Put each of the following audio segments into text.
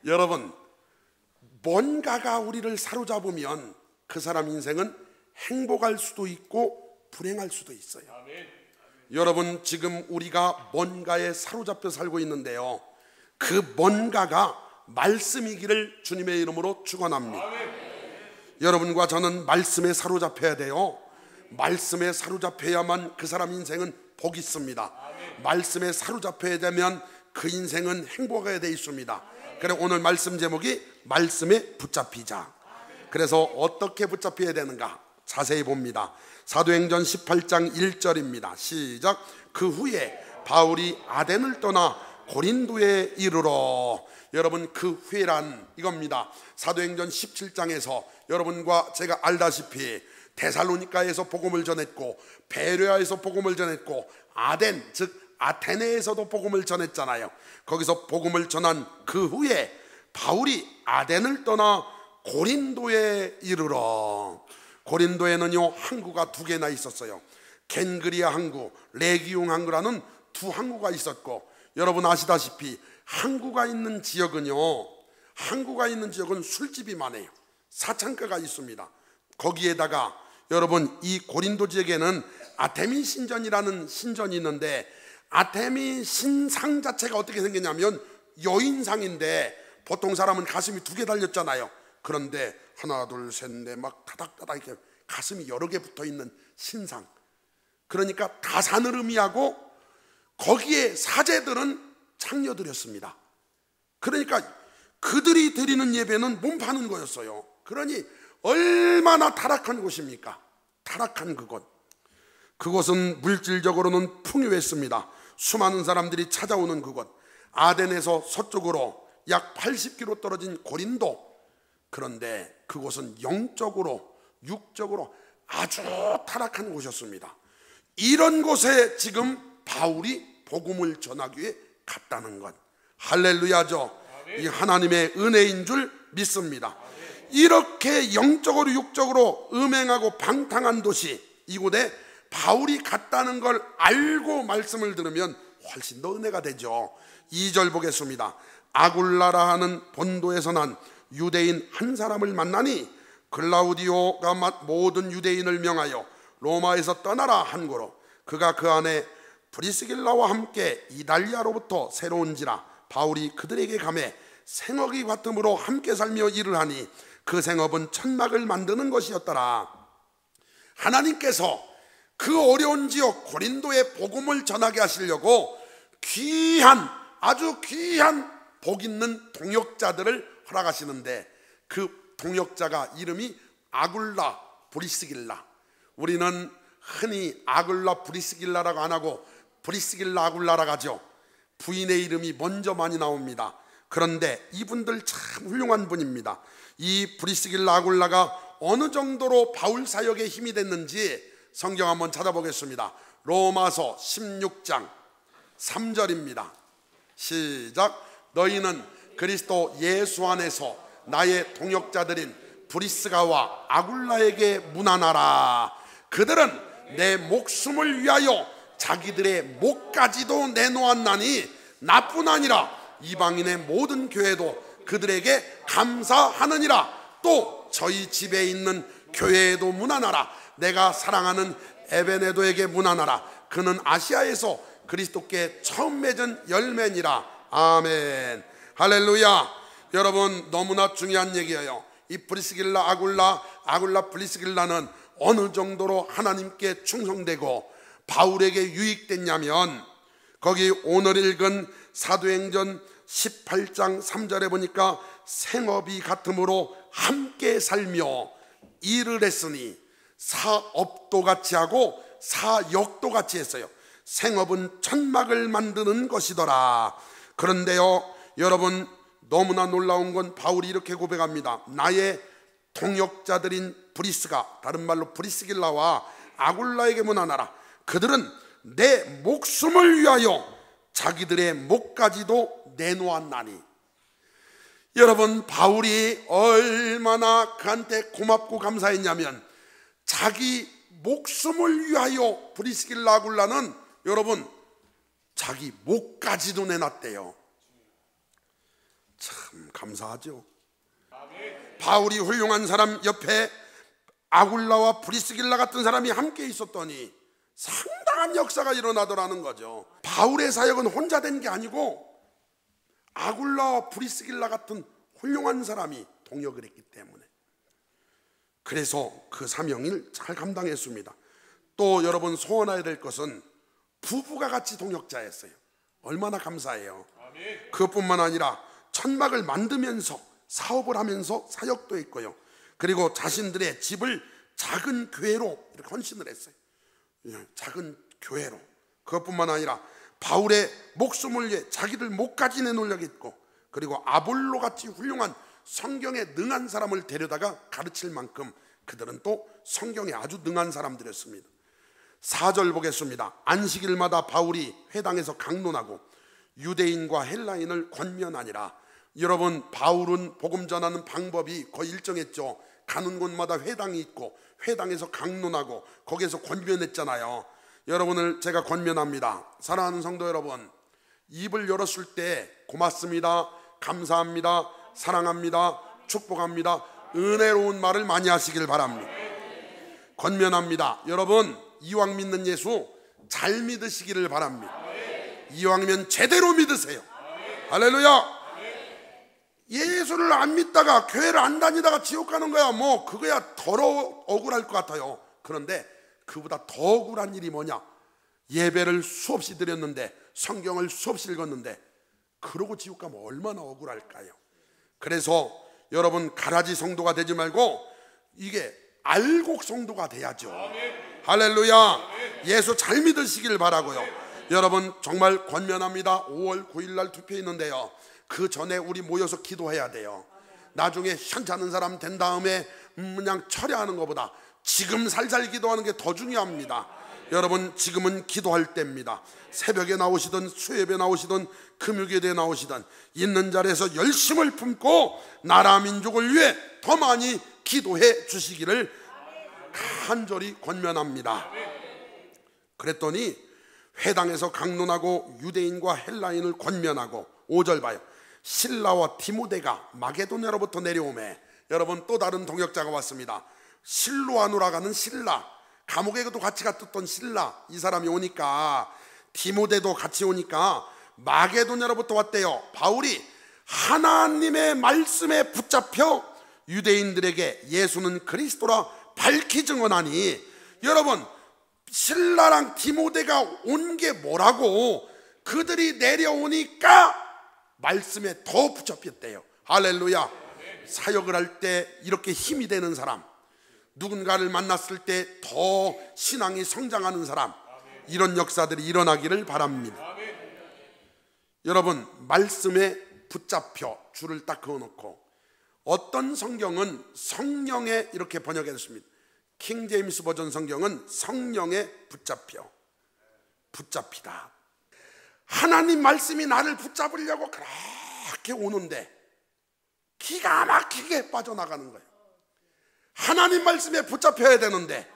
여러분, 뭔가가 우리를 사로잡으면 그 사람 인생은 행복할 수도 있고 불행할 수도 있어요. 여러분, 지금 우리가 뭔가에 사로잡혀 살고 있는데요, 그 뭔가가 말씀이기를 주님의 이름으로 축원합니다. 여러분과 저는 말씀에 사로잡혀야 돼요. 말씀에 사로잡혀야만 그 사람 인생은 복이 있습니다. 말씀에 사로잡혀야 되면 그 인생은 행복하게 돼 있습니다. 그래서 오늘 말씀 제목이 말씀에 붙잡히자. 그래서 어떻게 붙잡혀야 되는가 자세히 봅니다. 사도행전 18장 1절입니다. 시작. 그 후에 바울이 아덴을 떠나 고린도에 이르러. 여러분, 그 후에란 이겁니다. 사도행전 17장에서 여러분과 제가 알다시피 데살로니가에서 복음을 전했고, 베레아에서 복음을 전했고, 아덴 즉 아테네에서도 복음을 전했잖아요. 거기서 복음을 전한 그 후에 바울이 아덴을 떠나 고린도에 이르러. 고린도에는요 항구가 두 개나 있었어요. 겐그리아 항구, 레기움 항구라는 두 항구가 있었고, 여러분 아시다시피 항구가 있는 지역은 술집이 많아요. 사창가가 있습니다. 거기에다가 여러분 이 고린도 지역에는 아테미 신전이라는 신전이 있는데, 아테미 신상 자체가 어떻게 생겼냐면 여인상인데, 보통 사람은 가슴이 두 개 달렸잖아요. 그런데 하나 둘 셋 넷 막 타닥타닥 이렇게 가슴이 여러 개 붙어 있는 신상, 그러니까 다산을 의미하고 거기에 사제들은 창녀들이었습니다. 그러니까 그들이 드리는 예배는 몸 파는 거였어요. 그러니 얼마나 타락한 곳입니까? 타락한 그곳은 물질적으로는 풍요했습니다. 수많은 사람들이 찾아오는 그곳, 아덴에서 서쪽으로 약 80km 떨어진 고린도. 그런데 그곳은 영적으로 육적으로 아주 타락한 곳이었습니다. 이런 곳에 지금 바울이 복음을 전하기 위해 갔다는 것, 할렐루야죠. 이 하나님의 은혜인 줄 믿습니다. 이렇게 영적으로 육적으로 음행하고 방탕한 도시, 이곳에 바울이 갔다는 걸 알고 말씀을 들으면 훨씬 더 은혜가 되죠. 2절 보겠습니다. 아굴라라 하는 본도에서 난 유대인 한 사람을 만나니 글라우디오가 모든 유대인을 명하여 로마에서 떠나라 한 거로, 그가 그 안에 브리스길라와 함께 이달리아로부터 새로 온지라 바울이 그들에게 가매 생업이 같음으로 함께 살며 일을 하니 그 생업은 천막을 만드는 것이었더라. 하나님께서 그 어려운 지역 고린도에 복음을 전하게 하시려고 아주 귀한 복 있는 동역자들을 허락하시는데, 그 동역자가 이름이 아굴라 브리스길라. 우리는 흔히 아굴라 브리스길라라고 안 하고 브리스길라 아굴라라고 하죠. 부인의 이름이 먼저 많이 나옵니다. 그런데 이분들 참 훌륭한 분입니다. 이 브리스길라 아굴라가 어느 정도로 바울 사역에 힘이 됐는지 성경 한번 찾아보겠습니다. 로마서 16장 3절입니다. 시작. 너희는 그리스도 예수 안에서 나의 동역자들인 브리스가와 아굴라에게 문안하라. 그들은 내 목숨을 위하여 자기들의 목까지도 내놓았나니 나뿐 아니라 이방인의 모든 교회도 그들에게 감사하느니라. 또 저희 집에 있는 교회에도 문안하라. 내가 사랑하는 에베네도에게 문안하라. 그는 아시아에서 그리스도께 처음 맺은 열매니라. 아멘. 할렐루야. 여러분, 너무나 중요한 얘기예요. 이 브리스길라 아굴라 브리스길라는 어느 정도로 하나님께 충성되고 바울에게 유익됐냐면, 거기 오늘 읽은 사도행전 18장 3절에 보니까 생업이 같음으로 함께 살며 일을 했으니 사업도 같이 하고 사역도 같이 했어요. 생업은 천막을 만드는 것이더라. 그런데요 여러분, 너무나 놀라운 건 바울이 이렇게 고백합니다. 나의 동역자들인 브리스가, 다른 말로 브리스길라와 아굴라에게 문안하라. 그들은 내 목숨을 위하여 자기들의 목까지도 내놓았나니. 여러분, 바울이 얼마나 그한테 고맙고 감사했냐면, 자기 목숨을 위하여 브리스길라 아굴라는 여러분 자기 목까지도 내놨대요. 참 감사하죠. 바울이 훌륭한 사람 옆에 아굴라와 브리스길라 같은 사람이 함께 있었더니 상당한 역사가 일어나더라는 거죠. 바울의 사역은 혼자 된 게 아니고 아굴라와 브리스길라 같은 훌륭한 사람이 동역을 했기 때문에, 그래서 그 사명을 잘 감당했습니다. 또 여러분 소원해야 될 것은 부부가 같이 동역자였어요. 얼마나 감사해요. 그것뿐만 아니라 천막을 만들면서 사업을 하면서 사역도 했고요. 그리고 자신들의 집을 작은 교회로 이렇게 헌신을 했어요. 작은 교회로. 그것뿐만 아니라 바울의 목숨을 위해 자기들 목까지 내놓으려고 했고, 그리고 아볼로 같이 훌륭한 성경에 능한 사람을 데려다가 가르칠 만큼 그들은 또 성경에 아주 능한 사람들이었습니다. 4절 보겠습니다. 안식일마다 바울이 회당에서 강론하고 유대인과 헬라인을 권면하니라. 여러분, 바울은 복음 전하는 방법이 거의 일정했죠. 가는 곳마다 회당이 있고 회당에서 강론하고 거기에서 권면했잖아요. 여러분을 제가 권면합니다. 사랑하는 성도 여러분, 입을 열었을 때 고맙습니다, 감사합니다, 사랑합니다, 축복합니다, 은혜로운 말을 많이 하시길 바랍니다. 권면합니다. 여러분, 이왕 믿는 예수 잘 믿으시기를 바랍니다. 이왕이면 제대로 믿으세요. 할렐루야. 예수를 안 믿다가 교회를 안 다니다가 지옥 가는 거야, 뭐 그거야 더러 억울할 것 같아요. 그런데 그보다 더 억울한 일이 뭐냐? 예배를 수없이 드렸는데, 성경을 수없이 읽었는데, 그러고 지옥 가면 얼마나 억울할까요? 그래서 여러분, 가라지 성도가 되지 말고 이게 알곡 성도가 돼야죠. 할렐루야. 예수 잘 믿으시길 바라고요. 여러분, 정말 권면합니다. 5월 9일 날 투표 있는데요, 그 전에 우리 모여서 기도해야 돼요. 나중에 현찮은 사람 된 다음에 그냥 철회하는 것보다 지금 살살 기도하는 게 더 중요합니다. 여러분, 지금은 기도할 때입니다. 새벽에 나오시든 수요예배 나오시든 금요예배 나오시든 있는 자리에서 열심을 품고 나라 민족을 위해 더 많이 기도해 주시기를 간절히 권면합니다. 그랬더니 회당에서 강론하고 유대인과 헬라인을 권면하고, 5절 봐요. 실라와 디모데가 마게도냐로부터 내려오매. 여러분, 또 다른 동역자가 왔습니다. 실로아노라 가는 실라, 감옥에도 같이 갔던 실라, 이 사람이 오니까, 디모데도 같이 오니까 마게도냐로부터 왔대요. 바울이 하나님의 말씀에 붙잡혀 유대인들에게 예수는 그리스도라 밝히 증언하니, 여러분, 실라랑 디모데가 온 게 뭐라고? 그들이 내려오니까 말씀에 더 붙잡혔대요. 할렐루야. 사역을 할 때 이렇게 힘이 되는 사람, 누군가를 만났을 때 더 신앙이 성장하는 사람, 이런 역사들이 일어나기를 바랍니다. 여러분, 말씀에 붙잡혀 줄을 딱 그어놓고, 어떤 성경은 성령에 이렇게 번역했습니다. 킹 제임스 버전 성경은 성령에 붙잡혀, 붙잡히다. 하나님 말씀이 나를 붙잡으려고 그렇게 오는데 기가 막히게 빠져나가는 거예요. 하나님 말씀에 붙잡혀야 되는데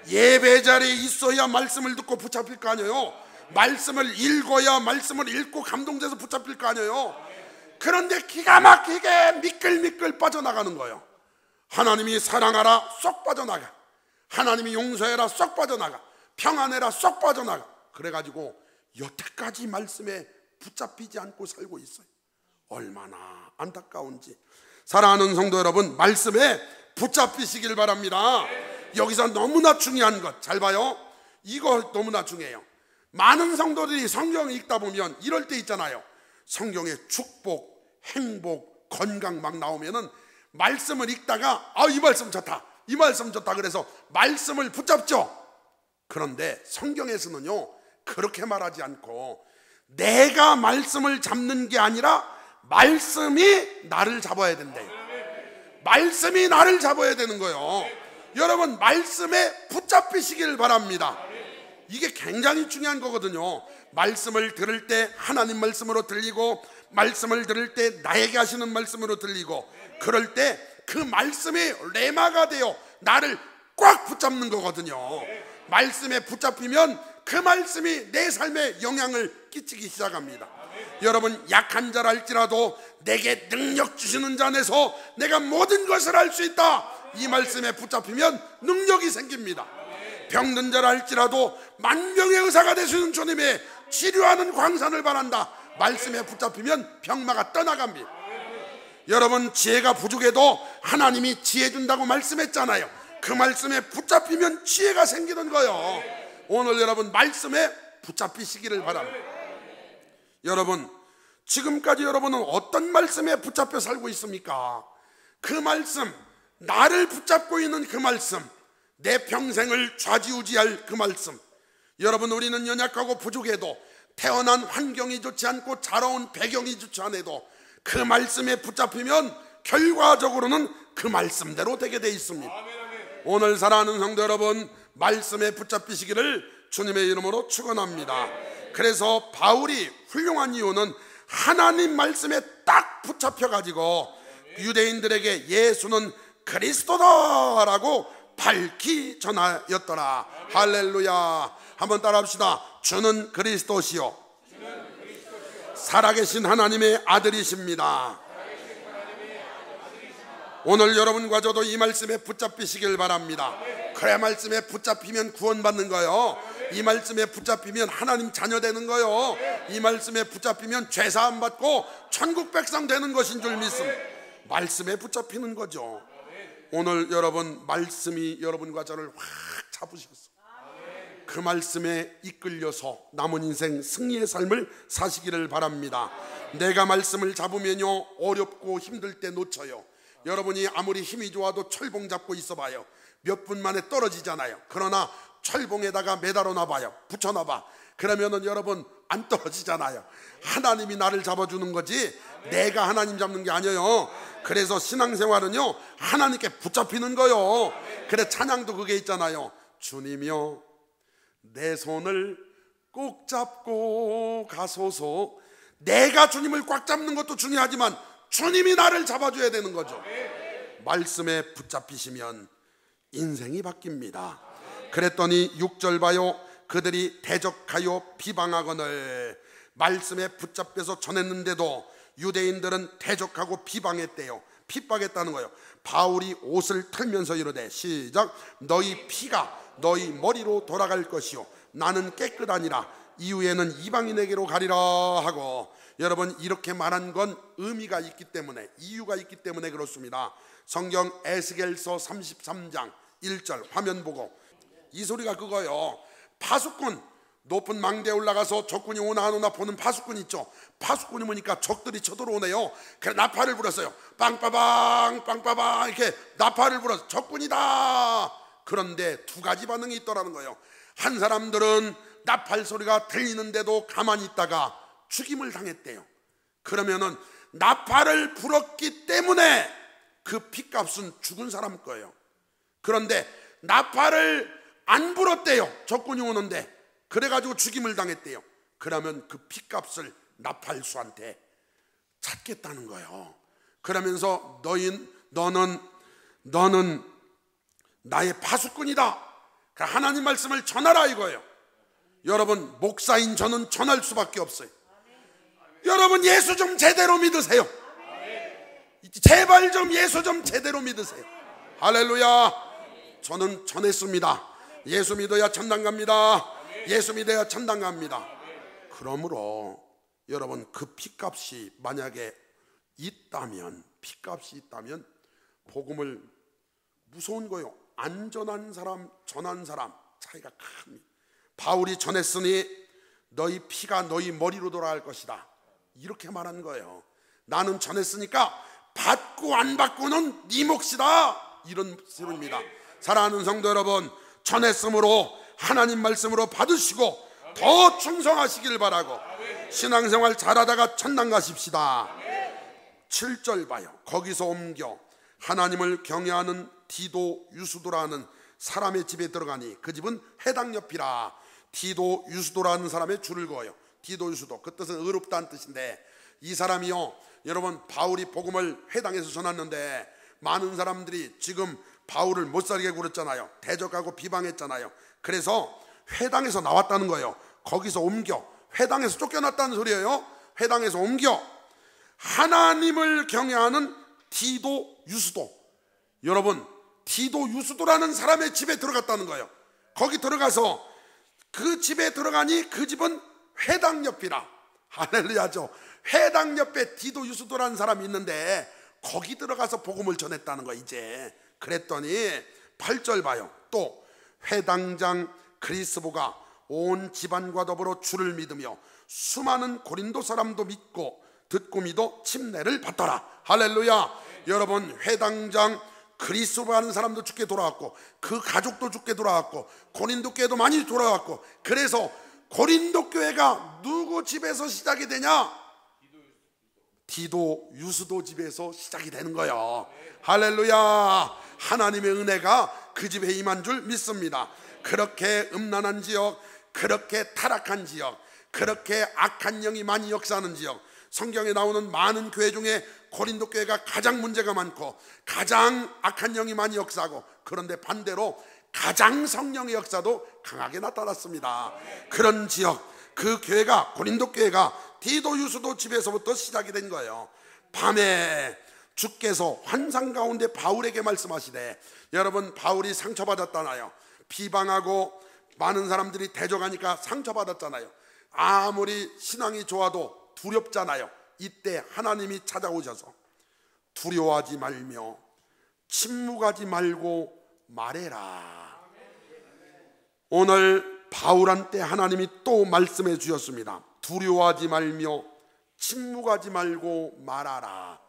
예배 자리에 있어야 말씀을 듣고 붙잡힐 거 아니에요. 말씀을 읽어야 말씀을 읽고 감동돼서 붙잡힐 거 아니에요. 그런데 기가 막히게 미끌미끌 빠져나가는 거예요. 하나님이 사랑하라 쏙 빠져나가, 하나님이 용서해라 쏙 빠져나가, 평안해라 쏙 빠져나가. 그래가지고 여태까지 말씀에 붙잡히지 않고 살고 있어요. 얼마나 안타까운지. 사랑하는 성도 여러분, 말씀에 붙잡히시길 바랍니다. 여기서 너무나 중요한 것 잘 봐요. 이거 너무나 중요해요. 많은 성도들이 성경을 읽다 보면 이럴 때 있잖아요. 성경에 축복, 행복, 건강 막 나오면은 말씀을 읽다가 이 말씀 좋다, 이 말씀 좋다, 그래서 말씀을 붙잡죠. 그런데 성경에서는요, 그렇게 말하지 않고 내가 말씀을 잡는 게 아니라 말씀이 나를 잡아야 된대요. 말씀이 나를 잡아야 되는 거예요. 여러분, 말씀에 붙잡히시길 바랍니다. 이게 굉장히 중요한 거거든요. 말씀을 들을 때 하나님 말씀으로 들리고, 말씀을 들을 때 나에게 하시는 말씀으로 들리고, 그럴 때 그 말씀이 레마가 되어 나를 꽉 붙잡는 거거든요. 말씀에 붙잡히면 그 말씀이 내 삶에 영향을 끼치기 시작합니다. 여러분, 약한 자라 할지라도 내게 능력 주시는 자 안에서 내가 모든 것을 할 수 있다, 이 말씀에 붙잡히면 능력이 생깁니다. 병든 자라 할지라도 만병의 의사가 되시는 주님의 치료하는 광산을 바란다, 말씀에 붙잡히면 병마가 떠나갑니다. 여러분, 지혜가 부족해도 하나님이 지혜 준다고 말씀했잖아요. 그 말씀에 붙잡히면 지혜가 생기는 거예요. 오늘 여러분, 말씀에 붙잡히시기를 바랍니다. 여러분, 지금까지 여러분은 어떤 말씀에 붙잡혀 살고 있습니까? 그 말씀, 나를 붙잡고 있는 그 말씀, 내 평생을 좌지우지할 그 말씀. 여러분, 우리는 연약하고 부족해도, 태어난 환경이 좋지 않고 자라온 배경이 좋지 않아도 그 말씀에 붙잡히면 결과적으로는 그 말씀대로 되게 돼 있습니다. 오늘 사랑하는 성도 여러분, 말씀에 붙잡히시기를 주님의 이름으로 축원합니다. 그래서 바울이 훌륭한 이유는 하나님 말씀에 딱 붙잡혀 가지고 유대인들에게 예수는 그리스도다라고 밝히 전하였더라. 할렐루야. 한번 따라합시다. 주는 그리스도시요 살아계신 하나님의 아들이십니다. 오늘 여러분과 저도 이 말씀에 붙잡히시길 바랍니다. 그래, 말씀에 붙잡히면 구원받는 거요. 이 말씀에 붙잡히면 하나님 자녀 되는 거요. 이 말씀에 붙잡히면 죄사함 받고 천국 백성 되는 것인 줄 믿습니다. 말씀에 붙잡히는 거죠. 오늘 여러분, 말씀이 여러분과 저를 확 잡으셨어. 그 말씀에 이끌려서 남은 인생 승리의 삶을 사시기를 바랍니다. 내가 말씀을 잡으면요, 어렵고 힘들 때 놓쳐요. 여러분이 아무리 힘이 좋아도 철봉 잡고 있어봐요, 몇 분 만에 떨어지잖아요. 그러나 철봉에다가 매달아놔봐요, 붙여놔봐, 그러면은 여러분 안 떨어지잖아요. 하나님이 나를 잡아주는 거지 내가 하나님 잡는 게 아니에요. 그래서 신앙생활은요, 하나님께 붙잡히는 거요. 그래, 찬양도 그게 있잖아요. 주님이여 내 손을 꼭 잡고 가소서. 내가 주님을 꽉 잡는 것도 중요하지만 주님이 나를 잡아줘야 되는 거죠. 말씀에 붙잡히시면 인생이 바뀝니다. 그랬더니 6절 봐요. 그들이 대적하여 비방하거늘. 말씀에 붙잡혀서 전했는데도 유대인들은 대적하고 비방했대요. 핍박했다는 거예요. 바울이 옷을 털면서 이르되, 시작, 너희 피가 너희 머리로 돌아갈 것이요 나는 깨끗하니라. 이후에는 이방인에게로 가리라 하고. 여러분, 이렇게 말한 건 의미가 있기 때문에, 이유가 있기 때문에 그렇습니다. 성경 에스겔서 33장 1절 화면 보고, 이 소리가 그거요. 파수꾼, 높은 망대에 올라가서 적군이 오나 안 오나 보는 파수꾼 있죠. 파수꾼이 보니까 적들이 쳐들어오네요. 그래 나팔을 불었어요. 빵빠방 빵빠방 이렇게 나팔을 불어서 적군이다. 그런데 두 가지 반응이 있더라는 거예요. 한 사람들은 나팔 소리가 들리는데도 가만히 있다가 죽임을 당했대요. 그러면은 나팔을 불었기 때문에 그 핏값은 죽은 사람 거예요. 그런데 나팔을 안 불었대요. 적군이 오는데. 그래가지고 죽임을 당했대요. 그러면 그 핏값을 나팔수한테 찾겠다는 거예요. 그러면서 너는 나의 파수꾼이다. 하나님 말씀을 전하라 이거예요. 여러분, 목사인 저는 전할 수밖에 없어요. 여러분, 예수 좀 제대로 믿으세요. 제발 좀 예수 좀 제대로 믿으세요. 할렐루야. 저는 전했습니다. 예수 믿어야 천당 갑니다. 예수 믿어야 천당 갑니다. 그러므로 여러분, 그 핏값이 만약에 있다면, 핏값이 있다면 복음을, 무서운 거요. 안전한 사람, 전한 사람 차이가 큽니다. 바울이 전했으니 너희 피가 너희 머리로 돌아갈 것이다, 이렇게 말한 거예요. 나는 전했으니까 받고 안 받고는 네 몫이다, 이런 소리입니다. 사랑하는 성도 여러분, 전했으므로 하나님 말씀으로 받으시고 더 충성하시길 바라고 신앙생활 잘하다가 천당 가십시다. 7절 봐요. 거기서 옮겨 하나님을 경외하는 디도 유수도라는 사람의 집에 들어가니 그 집은 회당 옆이라. 디도 유수도라는 사람의 줄을 그어요. 디도 유수도, 그 뜻은 의롭다는 뜻인데, 이 사람이요, 여러분, 바울이 복음을 회당에서 전했는데 많은 사람들이 지금 바울을 못 살게 굴었잖아요. 대적하고 비방했잖아요. 그래서 회당에서 나왔다는 거예요. 거기서 옮겨 회당에서 쫓겨났다는 소리예요. 회당에서 옮겨 하나님을 경외하는 디도 유스도, 여러분 디도 유스도라는 사람의 집에 들어갔다는 거예요. 거기 들어가서 그 집에 들어가니 그 집은 회당 옆이라. 할렐루야죠. 회당 옆에 디도 유스도라는 사람이 있는데 거기 들어가서 복음을 전했다는 거예요. 이제 그랬더니 8절 봐요. 또 회당장 그리스보가 온 집안과 더불어 주를 믿으며 수많은 고린도 사람도 믿고 듣고 믿어 침례를 받더라. 할렐루야. 여러분 회당장 그리스도라는 사람도 죽게 돌아왔고 그 가족도 죽게 돌아왔고 고린도 교회도 많이 돌아왔고, 그래서 고린도 교회가 누구 집에서 시작이 되냐? 디도 유스도 집에서 시작이 되는 거예요. 할렐루야. 하나님의 은혜가 그 집에 임한 줄 믿습니다. 그렇게 음란한 지역, 그렇게 타락한 지역, 그렇게 악한 영이 많이 역사하는 지역, 성경에 나오는 많은 교회 중에 고린도 교회가 가장 문제가 많고 가장 악한 영이 많이 역사하고, 그런데 반대로 가장 성령의 역사도 강하게 나타났습니다. 그런 지역, 그 교회가, 고린도 교회가 디도 유스도 집에서부터 시작이 된 거예요. 밤에 주께서 환상 가운데 바울에게 말씀하시되, 여러분 바울이 상처받았잖아요. 비방하고 많은 사람들이 대적하니까 상처받았잖아요. 아무리 신앙이 좋아도 두렵잖아요. 이때 하나님이 찾아오셔서 두려워하지 말며 침묵하지 말고 말해라. 오늘 바울한테 하나님이 또 말씀해 주셨습니다. 두려워하지 말며 침묵하지 말고 말하라.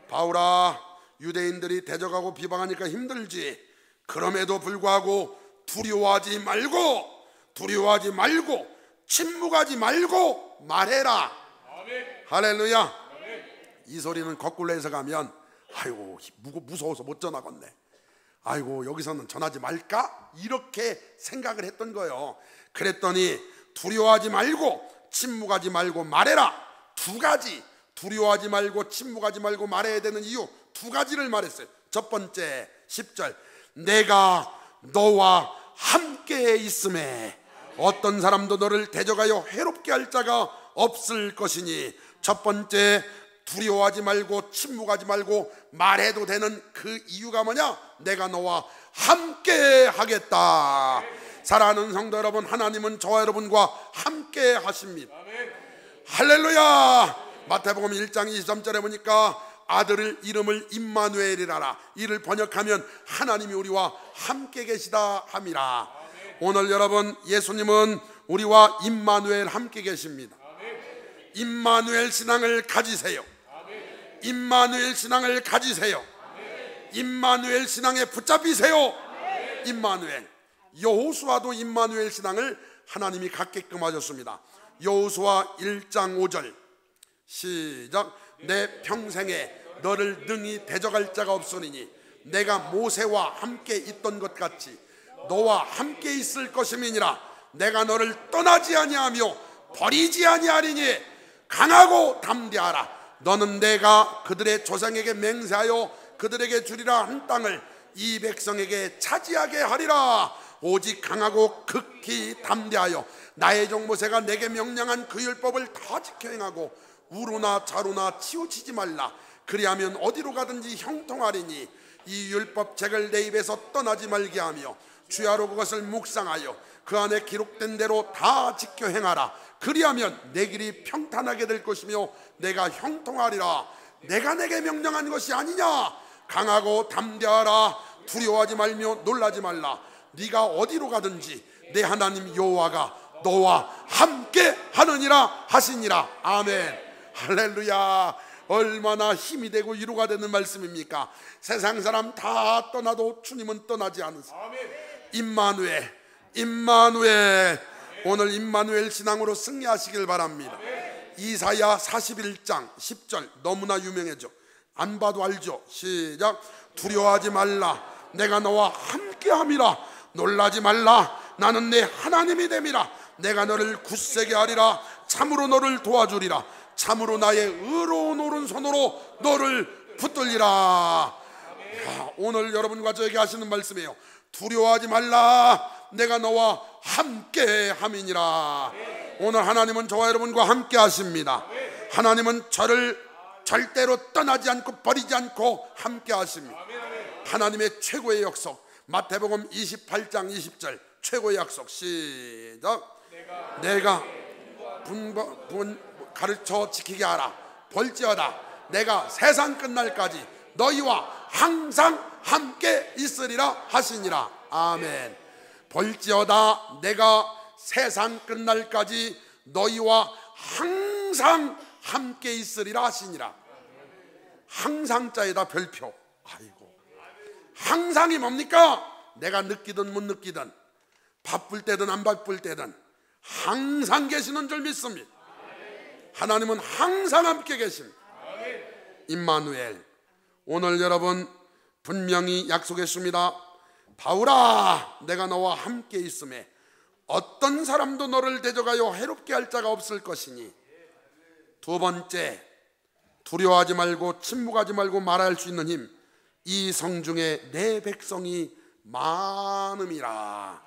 바울아, 유대인들이 대적하고 비방하니까 힘들지. 그럼에도 불구하고 두려워하지 말고 침묵하지 말고 말해라. 아멘. 할렐루야. 아멘. 이 소리는 거꾸로 해석하면 아이고 무서워서 못 전하겠네, 아이고 여기서는 전하지 말까? 이렇게 생각을 했던 거예요. 그랬더니 두려워하지 말고 침묵하지 말고 말해라. 두 가지, 두려워하지 말고 침묵하지 말고 말해야 되는 이유 두 가지를 말했어요. 첫 번째 10절, 내가 너와 함께 있음에 어떤 사람도 너를 대적하여 해롭게 할 자가 없을 것이니. 첫 번째, 두려워하지 말고 침묵하지 말고 말해도 되는 그 이유가 뭐냐? 내가 너와 함께 하겠다. 사랑하는 성도 여러분, 하나님은 저와 여러분과 함께 하십니다. 할렐루야. 마태복음 1장 23절에 보니까 아들을 이름을 임마누엘이라라. 이를 번역하면 하나님이 우리와 함께 계시다 함이라. 오늘 여러분, 예수님은 우리와 임마누엘 함께 계십니다. 임마누엘 신앙을 가지세요. 임마누엘 신앙을 가지세요. 임마누엘 신앙에 붙잡히세요. 임마누엘. 여호수아도 임마누엘 신앙을 하나님이 갖게끔 하셨습니다. 여호수아 1장 5절 시작. 내 평생에 너를 능히 대적할 자가 없으니 내가 모세와 함께 있던 것 같이 너와 함께 있을 것임이니라. 내가 너를 떠나지 아니하며 버리지 아니하리니 강하고 담대하라. 너는 내가 그들의 조상에게 맹세하여 그들에게 주리라 한 땅을 이 백성에게 차지하게 하리라. 오직 강하고 극히 담대하여 나의 종 모세가 내게 명령한 그 율법을 다 지켜 행하고 우루나 자루나 치우치지 말라. 그리하면 어디로 가든지 형통하리니 이 율법책을 내 입에서 떠나지 말게 하며 주야로 그것을 묵상하여 그 안에 기록된 대로 다 지켜 행하라. 그리하면 내 길이 평탄하게 될 것이며 내가 형통하리라. 내가 내게 명령한 것이 아니냐? 강하고 담대하라. 두려워하지 말며 놀라지 말라. 네가 어디로 가든지 내 하나님 여호와가 너와 함께 하느니라 하시니라. 아멘. 할렐루야. 얼마나 힘이 되고 위로가 되는 말씀입니까? 세상 사람 다 떠나도 주님은 떠나지 않으세요. 임마누엘, 임마누엘. 오늘 임마누엘 신앙으로 승리하시길 바랍니다. 이사야 41장 10절 너무나 유명해져. 안 봐도 알죠? 시작. 두려워하지 말라. 내가 너와 함께함이라. 놀라지 말라. 나는 내 하나님이 됨이라. 내가 너를 굳세게 하리라. 참으로 너를 도와주리라. 참으로 나의 의로운 오른손으로 너를 붙들리라. 오늘 여러분과 저에게 하시는 말씀이에요. 두려워하지 말라. 내가 너와 함께 함이니라. 오늘 하나님은 저와 여러분과 함께 하십니다. 하나님은 저를 절대로 떠나지 않고 버리지 않고 함께 하십니다. 하나님의 최고의 약속, 마태복음 28장 20절 최고의 약속. 시작. 내가 가르쳐 지키게 하라. 볼지어다 내가 세상 끝날까지 너희와 항상 함께 있으리라 하시니라. 아멘. 볼지어다 내가 세상 끝날까지 너희와 항상 함께 있으리라 하시니라. 항상자에다 별표. 아이고, 항상이 뭡니까? 내가 느끼든 못 느끼든, 바쁠 때든 안 바쁠 때든 항상 계시는 줄 믿습니다. 하나님은 항상 함께 계십니다. 임마누엘. 오늘 여러분 분명히 약속했습니다. 바울아, 내가 너와 함께 있음에 어떤 사람도 너를 대적하여 해롭게 할 자가 없을 것이니. 두 번째, 두려워하지 말고 침묵하지 말고 말할 수 있는 힘. 이 성중에 내 백성이 많음이라.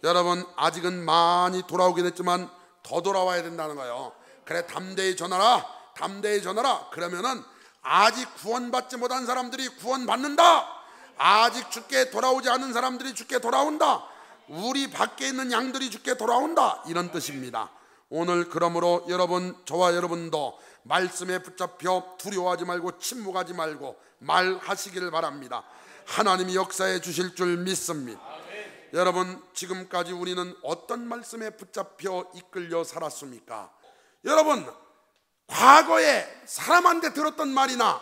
여러분, 아직은 많이 돌아오긴 했지만 더 돌아와야 된다는 거예요. 그래, 담대히 전하라, 담대히 전하라. 그러면은 아직 구원받지 못한 사람들이 구원받는다. 아직 주께 돌아오지 않은 사람들이 주께 돌아온다. 우리 밖에 있는 양들이 주께 돌아온다, 이런 뜻입니다. 오늘 그러므로 여러분, 저와 여러분도 말씀에 붙잡혀 두려워하지 말고 침묵하지 말고 말하시기를 바랍니다. 하나님이 역사해 주실 줄 믿습니다. 여러분, 지금까지 우리는 어떤 말씀에 붙잡혀 이끌려 살았습니까? 여러분, 과거에 사람한테 들었던 말이나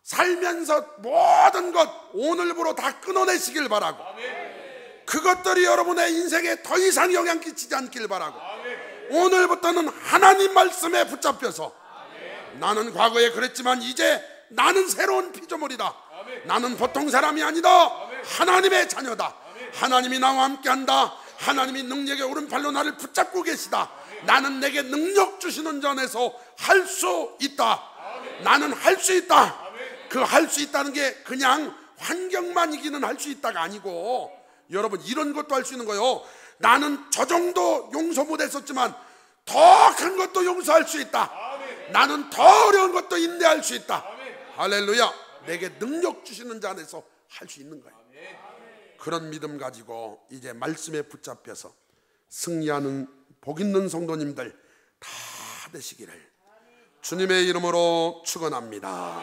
살면서 모든 것 오늘부로 다 끊어내시길 바라고, 그것들이 여러분의 인생에 더 이상 영향 끼치지 않길 바라고, 오늘부터는 하나님 말씀에 붙잡혀서 나는 과거에 그랬지만 이제 나는 새로운 피조물이다. 나는 보통 사람이 아니다. 하나님의 자녀다. 하나님이 나와 함께한다. 하나님이 능력의 오른팔로 나를 붙잡고 계시다. 나는 내게 능력 주시는 전에서 할 수 있다. 나는 할 수 있다. 그 할 수 있다는 게 그냥 환경만 이기는 할 수 있다가 아니고, 여러분, 이런 것도 할 수 있는 거예요. 나는 저 정도 용서 못했었지만 더 큰 것도 용서할 수 있다. 나는 더 어려운 것도 인내할 수 있다. 할렐루야. 내게 능력 주시는 자 안에서 할 수 있는 거예요. 그런 믿음 가지고 이제 말씀에 붙잡혀서 승리하는 복 있는 성도님들 다 되시기를 주님의 이름으로 축원합니다.